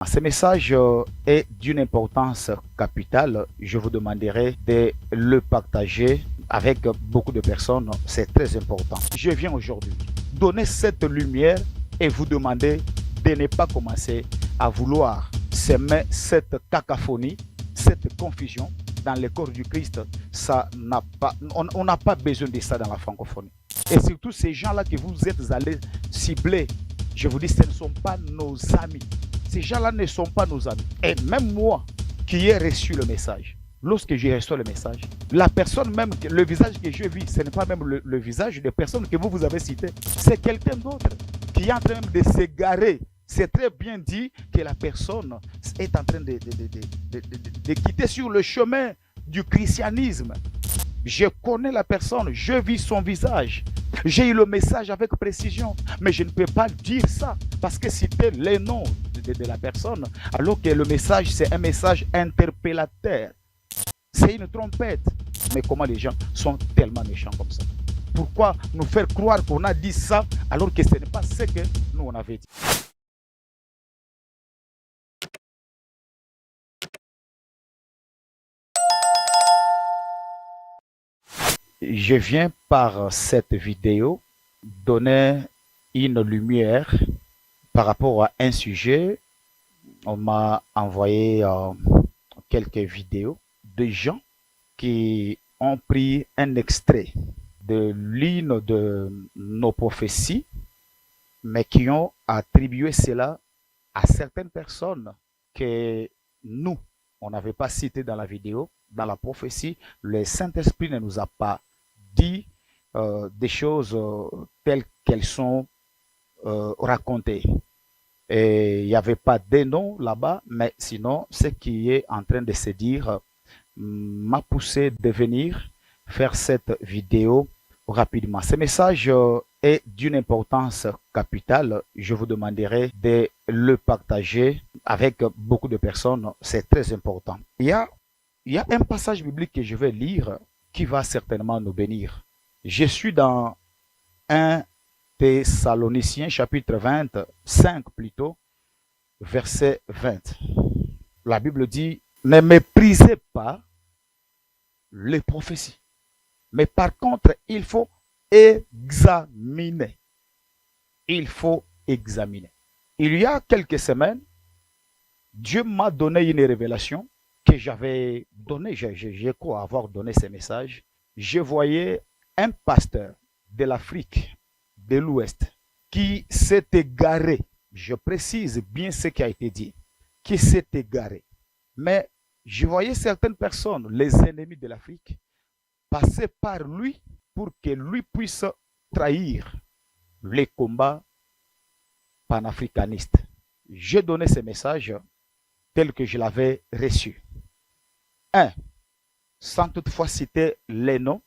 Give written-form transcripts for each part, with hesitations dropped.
Ce message est d'une importance capitale. Je vous demanderai de le partager avec beaucoup de personnes. C'est très important. Je viens aujourd'hui donner cette lumière et vous demander de ne pas commencer à vouloir semer cette cacophonie, cette confusion dans le corps du Christ. Ça n'a pas, on n'a pas besoin de ça dans la francophonie. Et surtout ces gens-là que vous êtes allés cibler, je vous dis, ce ne sont pas nos amis. Ces gens-là ne sont pas nos amis. Et même moi, qui ai reçu le message, lorsque j'ai reçu le message, la personne même, le visage que je vis, ce n'est pas même le visage de personne que vous avez cité. C'est quelqu'un d'autre qui est en train de s'égarer. C'est très bien dit que la personne est en train de quitter sur le chemin du christianisme. Je connais la personne, je vis son visage. J'ai eu le message avec précision, mais je ne peux pas dire ça parce que c'était le nom de la personne, alors que le message, c'est un message interpellateur. C'est une trompette. Mais comment les gens sont tellement méchants comme ça? Pourquoi nous faire croire qu'on a dit ça alors que ce n'est pas ce que nous on avait dit? Je viens par cette vidéo donner une lumière par rapport à un sujet. On m'a envoyé quelques vidéos de gens qui ont pris un extrait de l'une de nos prophéties, mais qui ont attribué cela à certaines personnes que nous, on n'avait pas cité dans la vidéo, dans la prophétie. Le Saint-Esprit ne nous a pas dit des choses telles qu'elles sont racontées. Et il n'y avait pas de noms là-bas, mais sinon, ce qui est en train de se dire m'a poussé de venir faire cette vidéo rapidement. Ce message est d'une importance capitale. Je vous demanderai de le partager avec beaucoup de personnes. C'est très important. Il y a un passage biblique que je vais lire qui va certainement nous bénir. Je suis dans 1 Thessaloniciens chapitre 25 plutôt, verset 20. La Bible dit, ne méprisez pas les prophéties. Mais par contre, il faut examiner. Il faut examiner. Il y a quelques semaines, Dieu m'a donné une révélation que j'avais donnée. Je crois avoir donné ce message. Je voyais un pasteur de l'Afrique de l'Ouest qui s'est égaré. Je précise bien ce qui a été dit. Qui s'est égaré. Mais je voyais certaines personnes, les ennemis de l'Afrique, passer par lui pour que lui puisse trahir les combats panafricanistes. J'ai donné ce message tel que je l'avais reçu. 1. Sans toutefois citer les noms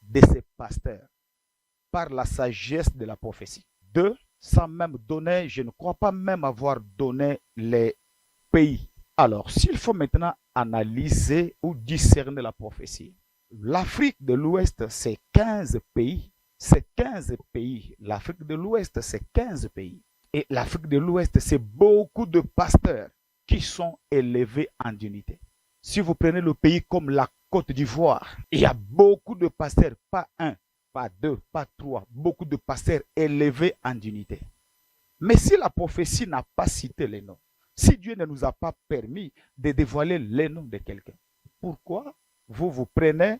de ces pasteurs par la sagesse de la prophétie. 2. Sans même donner, je ne crois pas même avoir donné les pays. Alors, s'il faut maintenant analyser ou discerner la prophétie, l'Afrique de l'Ouest, c'est 15 pays. C'est 15 pays. L'Afrique de l'Ouest, c'est 15 pays. Et l'Afrique de l'Ouest, c'est beaucoup de pasteurs qui sont élevés en unité. Si vous prenez le pays comme la Côte d'Ivoire, il y a beaucoup de pasteurs, pas un, pas deux, pas trois, beaucoup de pasteurs élevés en unité. Mais si la prophétie n'a pas cité les noms, si Dieu ne nous a pas permis de dévoiler les noms de quelqu'un, pourquoi vous prenez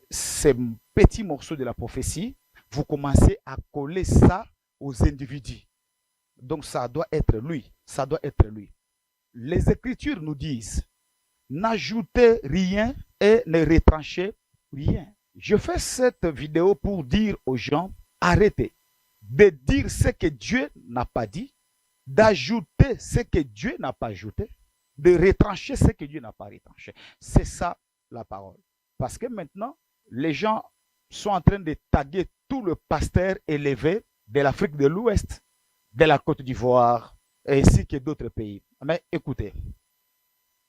ces petits morceaux de la prophétie, vous commencez à coller ça aux individus? Donc ça doit être lui, ça doit être lui. Les Écritures nous disent, n'ajoutez rien et ne retranchez rien. Je fais cette vidéo pour dire aux gens, arrêtez de dire ce que Dieu n'a pas dit, d'ajouter ce que Dieu n'a pas ajouté, de retrancher ce que Dieu n'a pas retranché. C'est ça la parole. Parce que maintenant, les gens sont en train de taguer tout le pasteur élevé de l'Afrique de l'Ouest, de la Côte d'Ivoire, ainsi que d'autres pays. Mais écoutez,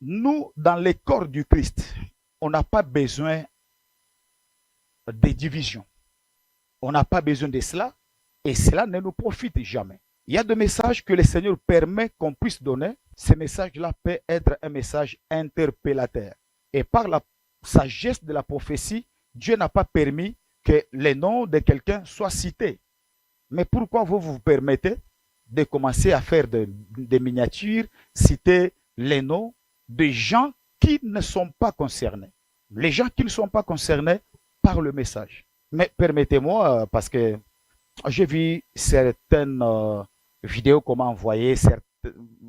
nous, dans le corps du Christ, on n'a pas besoin de division. On n'a pas besoin de cela, et cela ne nous profite jamais. Il y a des messages que le Seigneur permet qu'on puisse donner. Ces messages-là peuvent être un message interpellateur. Et par la sagesse de la prophétie, Dieu n'a pas permis que les noms de quelqu'un soient cités. Mais pourquoi vous vous permettez de commencer à faire des miniatures, citer les noms de gens qui ne sont pas concernés? Les gens qui ne sont pas concernés par le message. Mais permettez-moi, parce que j'ai vu certaines vidéos qu'on m'a envoyées,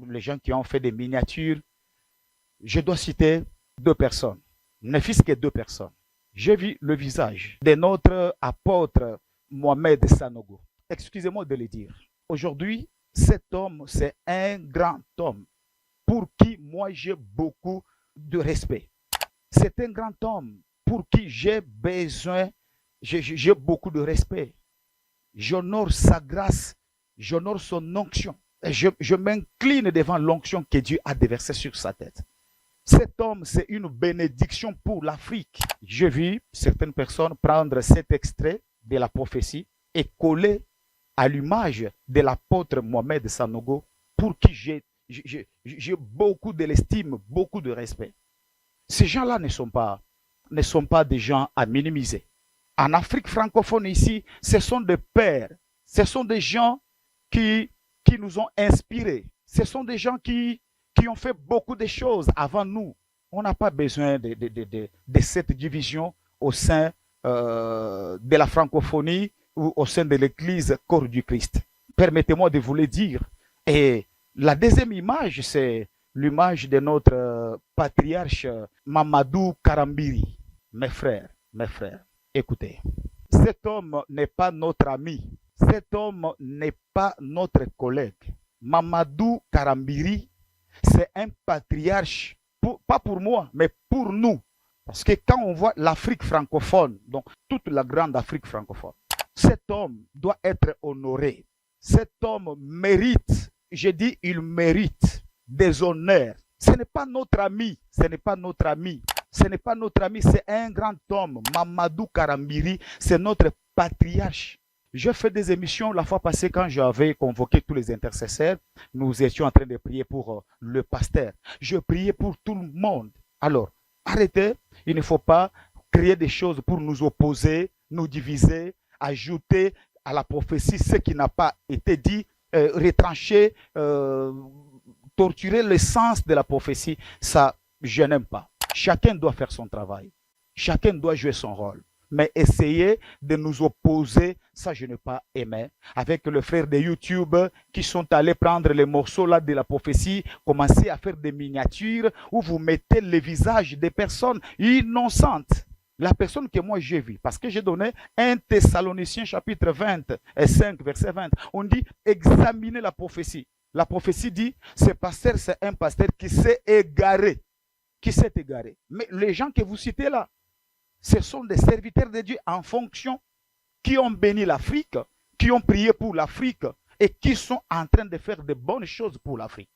les gens qui ont fait des miniatures. Je dois citer deux personnes, ne fût-ce que deux personnes. J'ai vu le visage de notre apôtre Mohamed Sanogo. Excusez-moi de le dire. Aujourd'hui, cet homme, c'est un grand homme pour qui moi j'ai beaucoup de respect. C'est un grand homme pour qui j'ai besoin, j'ai beaucoup de respect. J'honore sa grâce, j'honore son onction. Et je m'incline devant l'onction que Dieu a déversée sur sa tête. Cet homme, c'est une bénédiction pour l'Afrique. J'ai vu certaines personnes prendre cet extrait de la prophétie et coller à l'image de l'apôtre Mohamed Sanogo, pour qui j'ai beaucoup de l'estime, beaucoup de respect. Ces gens-là ne sont pas des gens à minimiser. En Afrique francophone ici, ce sont des pères, ce sont des gens qui nous ont inspirés, ce sont des gens qui ont fait beaucoup de choses avant nous. On n'a pas besoin de cette division au sein de la francophonie ou au sein de l'Église corps du Christ. Permettez-moi de vous le dire. Et la deuxième image, c'est l'image de notre patriarche Mamadou Karambiri. Mes frères, écoutez, cet homme n'est pas notre ami, cet homme n'est pas notre collègue. Mamadou Karambiri, c'est un patriarche, pas pour moi, mais pour nous. Parce que quand on voit l'Afrique francophone, donc toute la grande Afrique francophone, cet homme doit être honoré. Cet homme mérite, je dis il mérite des honneurs. Ce n'est pas notre ami, ce n'est pas notre ami. Ce n'est pas notre ami, c'est un grand homme. Mamadou Karambiri, c'est notre patriarche. Je fais des émissions la fois passée quand j'avais convoqué tous les intercesseurs. Nous étions en train de prier pour le pasteur. Je priais pour tout le monde. Alors, arrêtez. Il ne faut pas créer des choses pour nous opposer, nous diviser, ajouter à la prophétie ce qui n'a pas été dit, retrancher, torturer le sens de la prophétie. Ça, je n'aime pas. Chacun doit faire son travail. Chacun doit jouer son rôle. Mais essayer de nous opposer, ça je n'ai pas aimé. Avec le frère de YouTube qui sont allés prendre les morceaux là de la prophétie, commencer à faire des miniatures où vous mettez les visages des personnes innocentes. La personne que moi j'ai vue, parce que j'ai donné 1 Thessaloniciens chapitre 25 verset 20. On dit examinez la prophétie. La prophétie dit, ce pasteur c'est un pasteur qui s'est égaré. Qui s'est égaré. Mais les gens que vous citez là, ce sont des serviteurs de Dieu en fonction qui ont béni l'Afrique, qui ont prié pour l'Afrique et qui sont en train de faire de bonnes choses pour l'Afrique.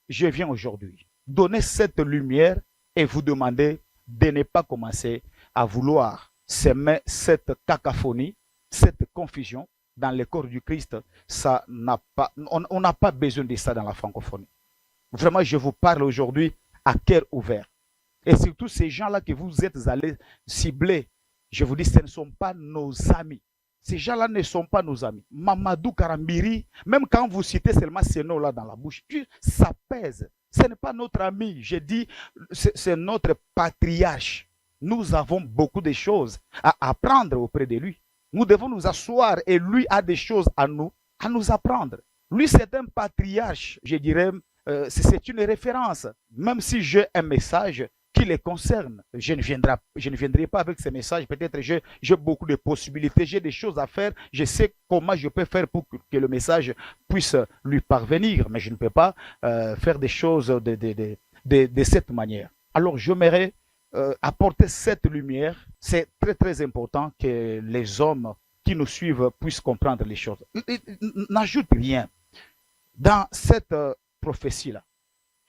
Je viens aujourd'hui donner cette lumière et vous demander de ne pas commencer à vouloir semer cette cacophonie, cette confusion dans le corps du Christ. Ça n'a pas, on n'a pas besoin de ça dans la francophonie. Vraiment, je vous parle aujourd'hui à cœur ouvert. Et surtout ces gens-là que vous êtes allés cibler, je vous dis, ce ne sont pas nos amis. Ces gens-là ne sont pas nos amis. Mamadou Karambiri, même quand vous citez seulement ces noms-là dans la bouche, ça pèse. Ce n'est pas notre ami. Je dis, c'est notre patriarche. Nous avons beaucoup de choses à apprendre auprès de lui. Nous devons nous asseoir et lui a des choses à nous apprendre. Lui, c'est un patriarche, je dirais, c'est une référence. Même si j'ai un message qui les concerne, je ne viendrai pas avec ces messages. Peut-être j'ai beaucoup de possibilités, j'ai des choses à faire. Je sais comment je peux faire pour que le message puisse lui parvenir, mais je ne peux pas faire des choses de cette manière. Alors, j'aimerais apporter cette lumière. C'est très, très important que les hommes qui nous suivent puissent comprendre les choses. N'ajoute rien. Dans cette prophétie-là,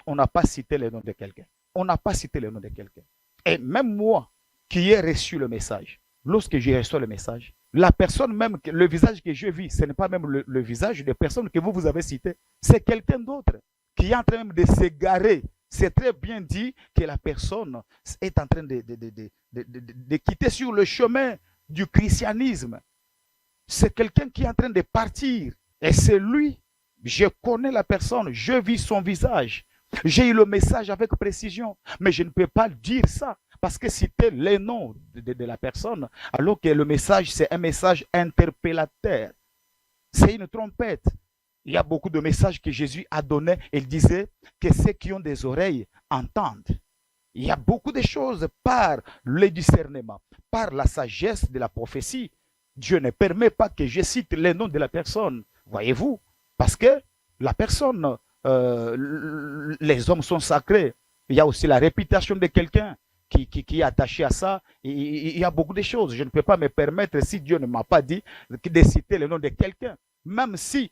on n'a pas cité le nom de quelqu'un. On n'a pas cité le nom de quelqu'un. Et même moi, qui ai reçu le message, lorsque je reçois le message, la personne même, le visage que je vis, ce n'est pas même le visage des personnes que vous avez citées. C'est quelqu'un d'autre qui est en train même de s'égarer. C'est très bien dit que la personne est en train de quitter sur le chemin du christianisme. C'est quelqu'un qui est en train de partir. Et c'est lui. Je connais la personne. Je vis son visage. J'ai eu le message avec précision. Mais je ne peux pas dire ça. Parce que citer les noms de la personne, alors que le message, c'est un message interpellateur. C'est une trompette. Il y a beaucoup de messages que Jésus a donnés. Il disait que ceux qui ont des oreilles entendent. Il y a beaucoup de choses par le discernement, par la sagesse de la prophétie. Dieu ne permet pas que je cite les noms de la personne. Voyez-vous? Parce que la personne, les hommes sont sacrés. Il y a aussi la réputation de quelqu'un qui est attaché à ça. Il y a beaucoup de choses. Je ne peux pas me permettre, si Dieu ne m'a pas dit, de citer le nom de quelqu'un. Même si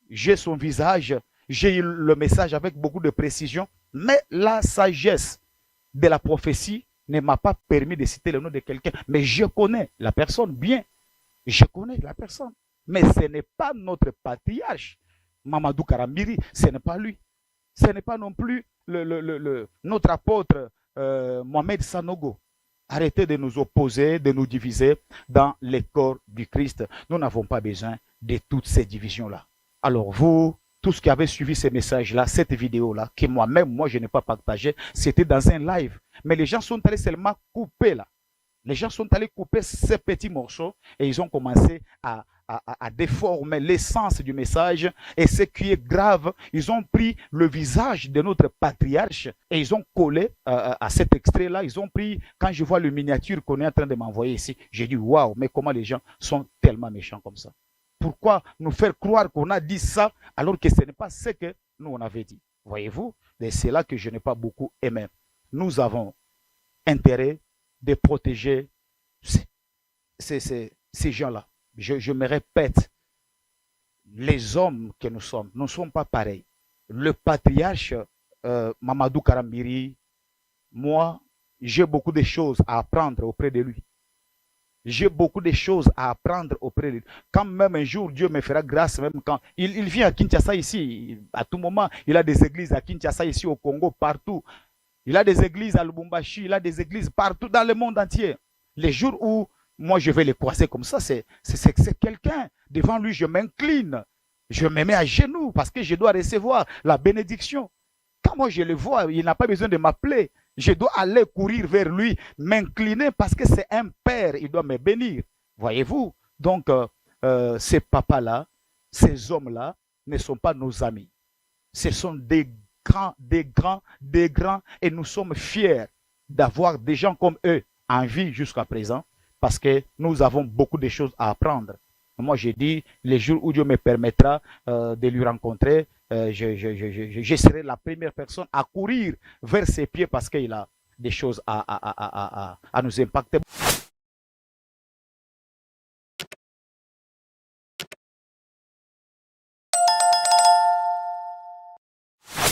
j'ai son visage, j'ai eu le message avec beaucoup de précision, mais la sagesse de la prophétie ne m'a pas permis de citer le nom de quelqu'un. Mais je connais la personne bien. Je connais la personne. Mais ce n'est pas notre patriarche, Mamadou Karambiri, ce n'est pas lui. Ce n'est pas non plus notre apôtre Mohamed Sanogo. Arrêtez de nous opposer, de nous diviser dans les corps du Christ. Nous n'avons pas besoin de toutes ces divisions-là. Alors vous, tous qui avez suivi ces messages-là, cette vidéo-là, que moi-même, je n'ai pas partagé, c'était dans un live. Mais les gens sont allés seulement couper là. Les gens sont allés couper ces petits morceaux et ils ont commencé à déformer l'essence du message. Et ce qui est grave, ils ont pris le visage de notre patriarche et ils ont collé à cet extrait-là. Ils ont pris, quand je vois le miniature qu'on est en train de m'envoyer ici, j'ai dit waouh, mais comment les gens sont tellement méchants comme ça? Pourquoi nous faire croire qu'on a dit ça alors que ce n'est pas ce que nous on avait dit? Voyez-vous? Et c'est là que je n'ai pas beaucoup aimé. Nous avons intérêt de protéger ces gens-là. Je me répète, les hommes que nous sommes ne sont pas pareils. Le patriarche Mamadou Karambiri, moi, j'ai beaucoup de choses à apprendre auprès de lui. J'ai beaucoup de choses à apprendre auprès de lui. Quand même un jour, Dieu me fera grâce, même quand il vient à Kinshasa ici, à tout moment, il a des églises à Kinshasa ici, au Congo, partout. Il a des églises à Lubumbashi, il a des églises partout dans le monde entier. Les jours où moi je vais les croiser comme ça, c'est quelqu'un. Devant lui, je m'incline. Je me mets à genoux parce que je dois recevoir la bénédiction. Quand moi je le vois, il n'a pas besoin de m'appeler. Je dois aller courir vers lui, m'incliner parce que c'est un père, il doit me bénir. Voyez-vous? Donc, ces papas-là, ces hommes-là ne sont pas nos amis. Ce sont des grands, et nous sommes fiers d'avoir des gens comme eux en vie jusqu'à présent parce que nous avons beaucoup de choses à apprendre. Moi, j'ai dit, les jours où Dieu me permettra de lui rencontrer, je serai la première personne à courir vers ses pieds parce qu'il a des choses à nous impacter.